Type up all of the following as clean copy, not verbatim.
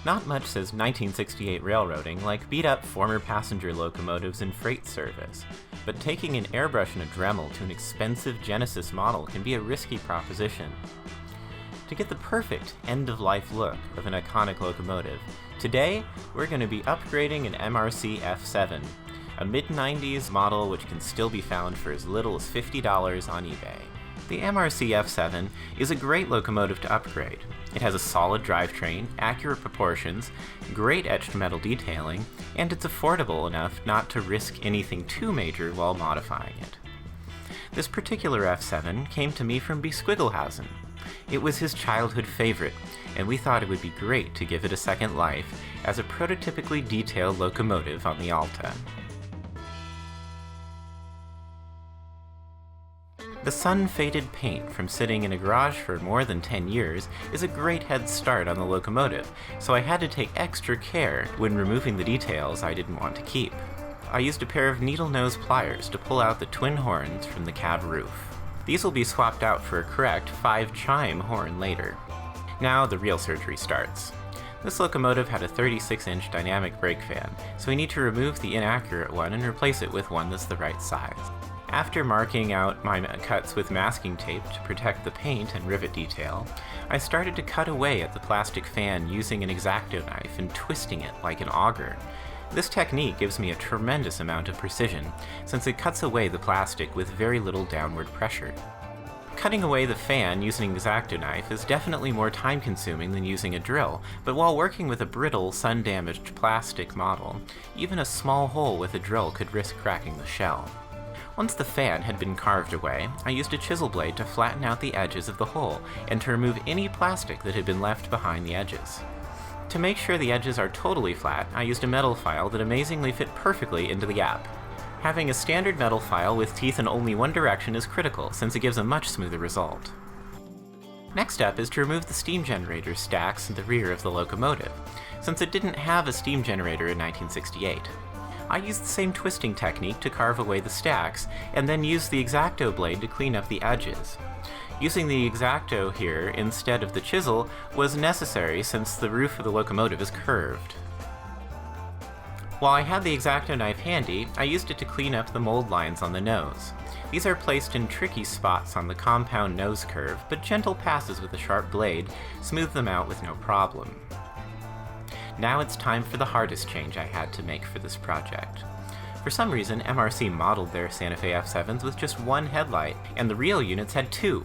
Not much says 1968 railroading like beat up former passenger locomotives in freight service, but taking an airbrush and a Dremel to an expensive Genesis model can be a risky proposition. To get the perfect end-of-life look of an iconic locomotive, today we're going to be upgrading an MRC F7, a mid-90s model which can still be found for as little as $50 on eBay. The MRC F7 is a great locomotive to upgrade. It has a solid drivetrain, accurate proportions, great etched metal detailing, and it's affordable enough not to risk anything too major while modifying it. This particular F7 came to me from B. Squigglehouse. It was his childhood favorite, and we thought it would be great to give it a second life as a prototypically detailed locomotive on the Alta. The sun-faded paint from sitting in a garage for more than 10 years is a great head start on the locomotive, so I had to take extra care when removing the details I didn't want to keep. I used a pair of needle-nose pliers to pull out the twin horns from the cab roof. These will be swapped out for a correct 5-chime horn later. Now the real surgery starts. This locomotive had a 36-inch dynamic brake fan, so we need to remove the inaccurate one and replace it with one that's the right size. After marking out my cuts with masking tape to protect the paint and rivet detail, I started to cut away at the plastic fan using an X-Acto knife and twisting it like an auger. This technique gives me a tremendous amount of precision, since it cuts away the plastic with very little downward pressure. Cutting away the fan using an X-Acto knife is definitely more time-consuming than using a drill, but while working with a brittle, sun-damaged plastic model, even a small hole with a drill could risk cracking the shell. Once the fan had been carved away, I used a chisel blade to flatten out the edges of the hole and to remove any plastic that had been left behind the edges. To make sure the edges are totally flat, I used a metal file that amazingly fit perfectly into the gap. Having a standard metal file with teeth in only one direction is critical, since it gives a much smoother result. Next step is to remove the steam generator stacks in the rear of the locomotive, since it didn't have a steam generator in 1968. I used the same twisting technique to carve away the stacks, and then used the X-Acto blade to clean up the edges. Using the X-Acto here instead of the chisel was necessary since the roof of the locomotive is curved. While I had the X-Acto knife handy, I used it to clean up the mold lines on the nose. These are placed in tricky spots on the compound nose curve, but gentle passes with a sharp blade smooth them out with no problem. Now it's time for the hardest change I had to make for this project. For some reason, MRC modeled their Santa Fe F7s with just one headlight, and the real units had two.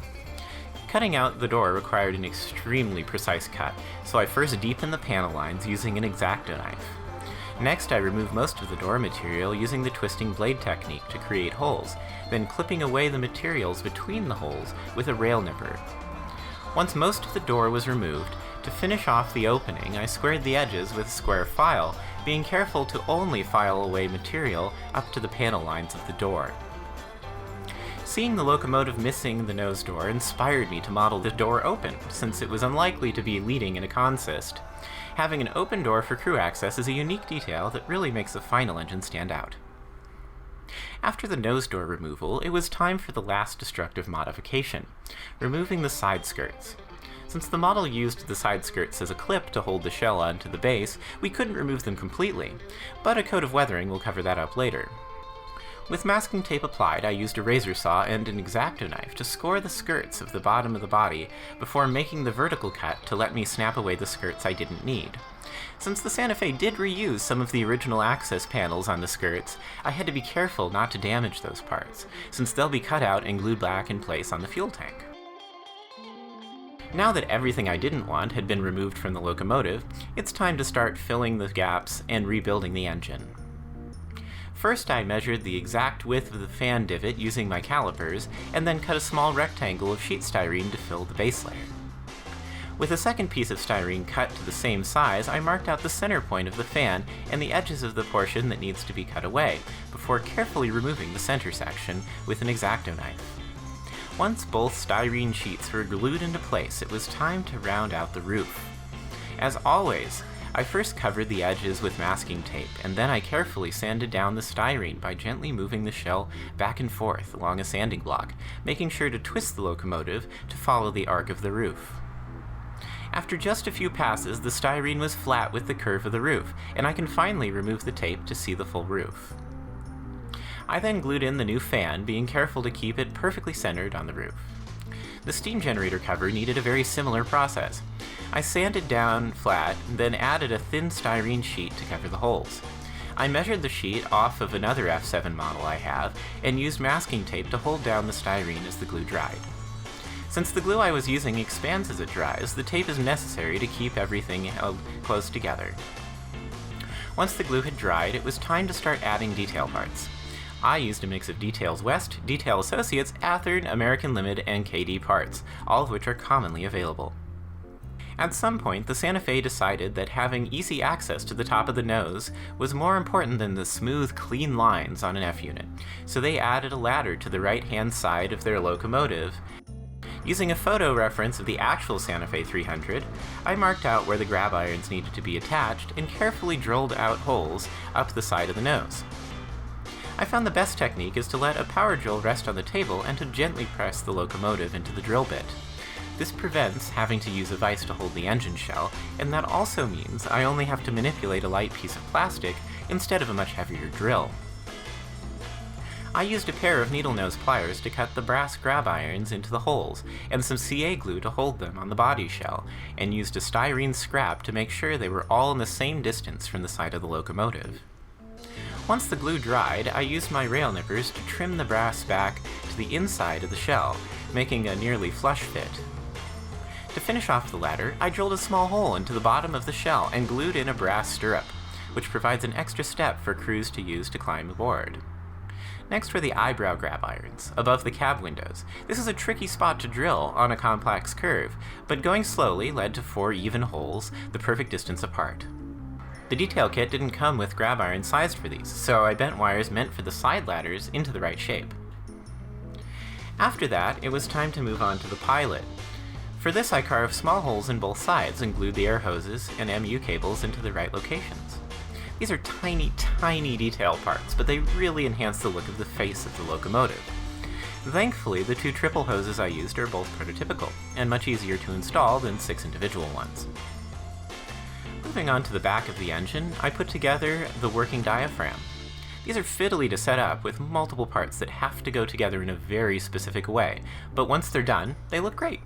Cutting out the door required an extremely precise cut, so I first deepened the panel lines using an X-Acto knife. Next, I removed most of the door material using the twisting blade technique to create holes, then clipping away the materials between the holes with a rail nipper. Once most of the door was removed, to finish off the opening, I squared the edges with a square file, being careful to only file away material up to the panel lines of the door. Seeing the locomotive missing the nose door inspired me to model the door open, since it was unlikely to be leading in a consist. Having an open door for crew access is a unique detail that really makes the final engine stand out. After the nose door removal, it was time for the last destructive modification, removing the side skirts. Since the model used the side skirts as a clip to hold the shell onto the base, we couldn't remove them completely, but a coat of weathering will cover that up later. With masking tape applied, I used a razor saw and an X-Acto knife to score the skirts of the bottom of the body before making the vertical cut to let me snap away the skirts I didn't need. Since the Santa Fe did reuse some of the original access panels on the skirts, I had to be careful not to damage those parts, since they'll be cut out and glued back in place on the fuel tank. Now that everything I didn't want had been removed from the locomotive, it's time to start filling the gaps and rebuilding the engine. First, I measured the exact width of the fan divot using my calipers, and then cut a small rectangle of sheet styrene to fill the base layer. With a second piece of styrene cut to the same size, I marked out the center point of the fan and the edges of the portion that needs to be cut away, before carefully removing the center section with an X-Acto knife. Once both styrene sheets were glued into place, it was time to round out the roof. As always, I first covered the edges with masking tape, and then I carefully sanded down the styrene by gently moving the shell back and forth along a sanding block, making sure to twist the locomotive to follow the arc of the roof. After just a few passes, the styrene was flat with the curve of the roof, and I can finally remove the tape to see the full roof. I then glued in the new fan, being careful to keep it perfectly centered on the roof. The steam generator cover needed a very similar process. I sanded down flat, then added a thin styrene sheet to cover the holes. I measured the sheet off of another F7 model I have, and used masking tape to hold down the styrene as the glue dried. Since the glue I was using expands as it dries, the tape is necessary to keep everything held close together. Once the glue had dried, it was time to start adding detail parts. I used a mix of Details West, Detail Associates, Athearn, American Limited, and KD parts, all of which are commonly available. At some point, the Santa Fe decided that having easy access to the top of the nose was more important than the smooth, clean lines on an F-unit, so they added a ladder to the right-hand side of their locomotive. Using a photo reference of the actual Santa Fe 300, I marked out where the grab irons needed to be attached and carefully drilled out holes up the side of the nose. I found the best technique is to let a power drill rest on the table and to gently press the locomotive into the drill bit. This prevents having to use a vise to hold the engine shell, and that also means I only have to manipulate a light piece of plastic instead of a much heavier drill. I used a pair of needle nose pliers to cut the brass grab irons into the holes, and some CA glue to hold them on the body shell, and used a styrene scrap to make sure they were all in the same distance from the side of the locomotive. Once the glue dried, I used my rail nippers to trim the brass back to the inside of the shell, making a nearly flush fit. To finish off the ladder, I drilled a small hole into the bottom of the shell and glued in a brass stirrup, which provides an extra step for crews to use to climb aboard. Next were the eyebrow grab irons, above the cab windows. This is a tricky spot to drill on a complex curve, but going slowly led to 4 even holes, the perfect distance apart. The detail kit didn't come with grab irons sized for these, so I bent wires meant for the side ladders into the right shape. After that, it was time to move on to the pilot. For this, I carved small holes in both sides and glued the air hoses and MU cables into the right locations. These are tiny, tiny detail parts, but they really enhance the look of the face of the locomotive. Thankfully, the 2 triple hoses I used are both prototypical, and much easier to install than 6 individual ones. Moving on to the back of the engine, I put together the working diaphragm. These are fiddly to set up with multiple parts that have to go together in a very specific way, but once they're done, they look great.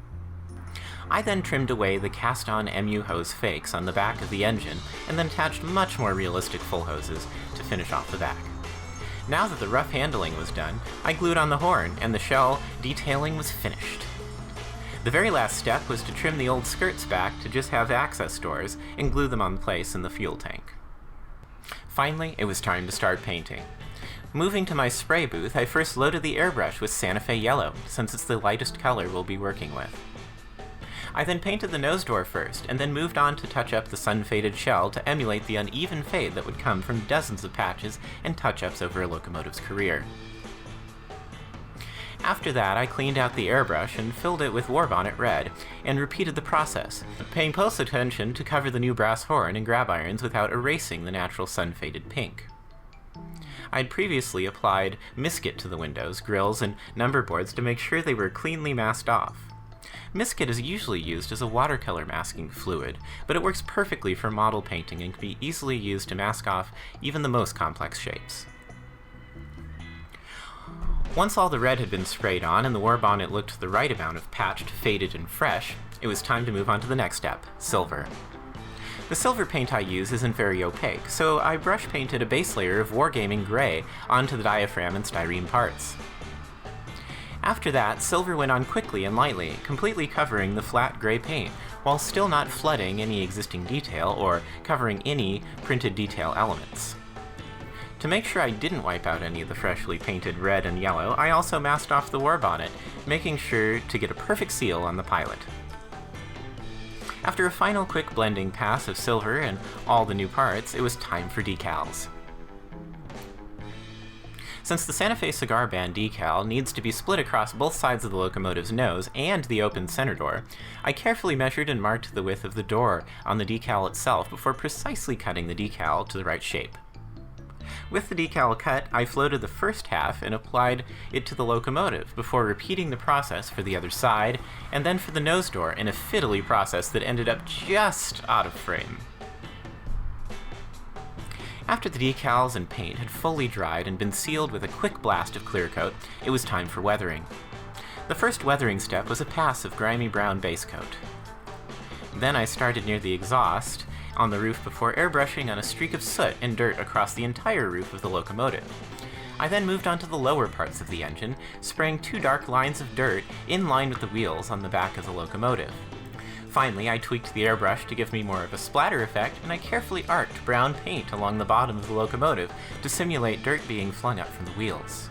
I then trimmed away the cast-on MU hose fakes on the back of the engine and then attached much more realistic full hoses to finish off the back. Now that the rough handling was done, I glued on the horn and the shell detailing was finished. The very last step was to trim the old skirts back to just have access doors and glue them on place in the fuel tank. Finally, it was time to start painting. Moving to my spray booth, I first loaded the airbrush with Santa Fe Yellow, since it's the lightest color we'll be working with. I then painted the nose door first, and then moved on to touch up the sun-faded shell to emulate the uneven fade that would come from dozens of patches and touch-ups over a locomotive's career. After that, I cleaned out the airbrush and filled it with Warbonnet red, and repeated the process, paying close attention to cover the new brass horn and grab irons without erasing the natural sun-faded pink. I had previously applied Misket to the windows, grills, and number boards to make sure they were cleanly masked off. Misket is usually used as a watercolor masking fluid, but it works perfectly for model painting and can be easily used to mask off even the most complex shapes. Once all the red had been sprayed on and the Warbonnet looked the right amount of patched, faded, and fresh, it was time to move on to the next step, silver. The silver paint I use isn't very opaque, so I brush painted a base layer of Wargaming gray onto the diaphragm and styrene parts. After that, silver went on quickly and lightly, completely covering the flat gray paint, while still not flooding any existing detail or covering any printed detail elements. To make sure I didn't wipe out any of the freshly painted red and yellow, I also masked off the Warbonnet, making sure to get a perfect seal on the pilot. After a final quick blending pass of silver and all the new parts, it was time for decals. Since the Santa Fe cigar band decal needs to be split across both sides of the locomotive's nose and the open center door, I carefully measured and marked the width of the door on the decal itself before precisely cutting the decal to the right shape. With the decal cut, I floated the first half and applied it to the locomotive before repeating the process for the other side, and then for the nose door in a fiddly process that ended up just out of frame. After the decals and paint had fully dried and been sealed with a quick blast of clear coat, it was time for weathering. The first weathering step was a pass of grimy brown base coat. Then I started near the exhaust on the roof before airbrushing on a streak of soot and dirt across the entire roof of the locomotive. I then moved on to the lower parts of the engine, spraying 2 dark lines of dirt in line with the wheels on the back of the locomotive. Finally, I tweaked the airbrush to give me more of a splatter effect, and I carefully arced brown paint along the bottom of the locomotive to simulate dirt being flung up from the wheels.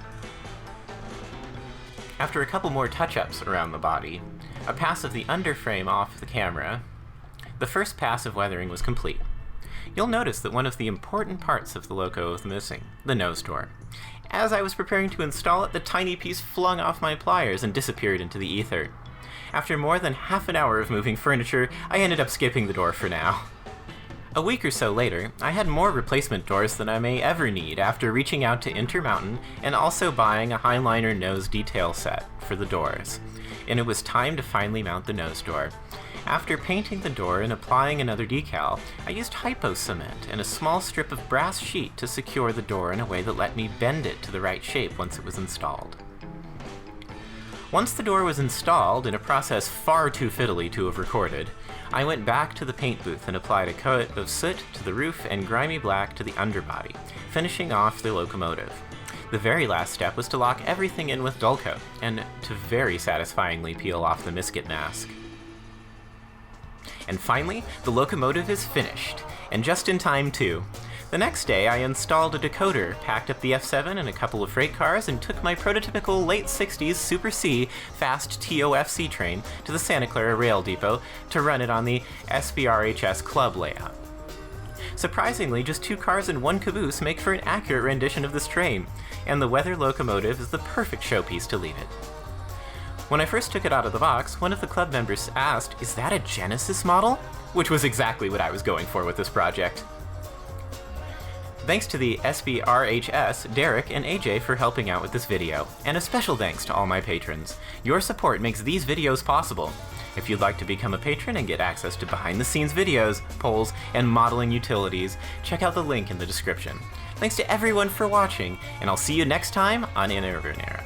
After a couple more touch-ups around the body, a pass of the underframe off the camera, the first pass of weathering was complete. You'll notice that one of the important parts of the loco was missing, the nose door. As I was preparing to install it, the tiny piece flung off my pliers and disappeared into the ether. After more than half an hour of moving furniture, I ended up skipping the door for now. A week or so later, I had more replacement doors than I may ever need after reaching out to Intermountain and also buying a Highliner nose detail set for the doors. And it was time to finally mount the nose door. After painting the door and applying another decal, I used hypo cement and a small strip of brass sheet to secure the door in a way that let me bend it to the right shape once it was installed. Once the door was installed, in a process far too fiddly to have recorded, I went back to the paint booth and applied a coat of soot to the roof and grimy black to the underbody, finishing off the locomotive. The very last step was to lock everything in with dull coat, and to very satisfyingly peel off the misket mask. And finally, the locomotive is finished, and just in time too. The next day, I installed a decoder, packed up the F7 and a couple of freight cars, and took my prototypical late 60s Super C fast TOFC train to the Santa Clara Rail Depot to run it on the SBRHS Club layout. Surprisingly, just 2 cars and 1 caboose make for an accurate rendition of this train, and the weather locomotive is the perfect showpiece to leave it. When I first took it out of the box, one of the club members asked, "Is that a Genesis model?" Which was exactly what I was going for with this project. Thanks to the SBRHS, Derek, and AJ for helping out with this video, and a special thanks to all my patrons. Your support makes these videos possible. If you'd like to become a patron and get access to behind-the-scenes videos, polls, and modeling utilities, check out the link in the description. Thanks to everyone for watching, and I'll see you next time on Intervenir.